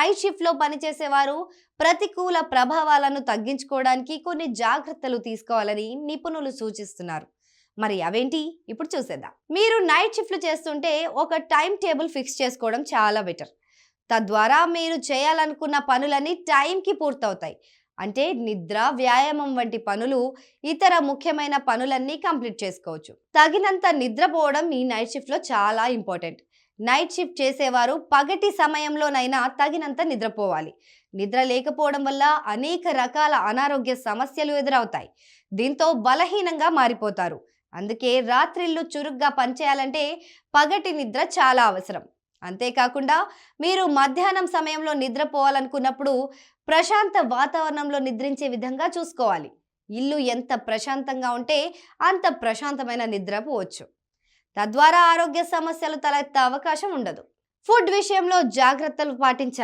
Night షిఫ్ట్లో పనిచేసేవారు ప్రతికూల ప్రభావాలను తగ్గించుకోవడానికి కొన్ని జాగ్రత్తలు తీసుకోవాలని నిపుణులు సూచిస్తున్నారు. మరి అవేంటి ఇప్పుడు చూసేద్దాం. మీరు నైట్ షిఫ్ట్లు చేస్తుంటే ఒక టైం టేబుల్ ఫిక్స్ చేసుకోవడం చాలా బెటర్. తద్వారా మీరు చేయాలనుకున్న పనులన్నీ టైంకి పూర్తవుతాయి. అంటే నిద్ర, వ్యాయామం వంటి పనులు, ఇతర ముఖ్యమైన పనులన్నీ కంప్లీట్ చేసుకోవచ్చు. తగినంత నిద్రపోవడం ఈ నైట్ షిఫ్ట్లో చాలా ఇంపార్టెంట్. నైట్ షిఫ్ట్ చేసేవారు పగటి సమయంలోనైనా తగినంత నిద్రపోవాలి. నిద్ర లేకపోవడం వల్ల అనేక రకాల అనారోగ్య సమస్యలు ఎదురవుతాయి. దీంతో బలహీనంగా మారిపోతారు. అందుకే రాత్రిళ్ళు చురుగ్గా పనిచేయాలంటే పగటి నిద్ర చాలా అవసరం. అంతేకాకుండా మీరు మధ్యాహ్నం సమయంలో నిద్రపోవాలనుకున్నప్పుడు ప్రశాంత వాతావరణంలో నిద్రించే విధంగా చూసుకోవాలి. ఇల్లు ఎంత ప్రశాంతంగా ఉంటే అంత ప్రశాంతమైన నిద్రపోవచ్చు. తద్వారా ఆరోగ్య సమస్యలు తలెత్తే అవకాశం ఉండదు. ఫుడ్ విషయంలో జాగ్రత్తలు పాటించాలి.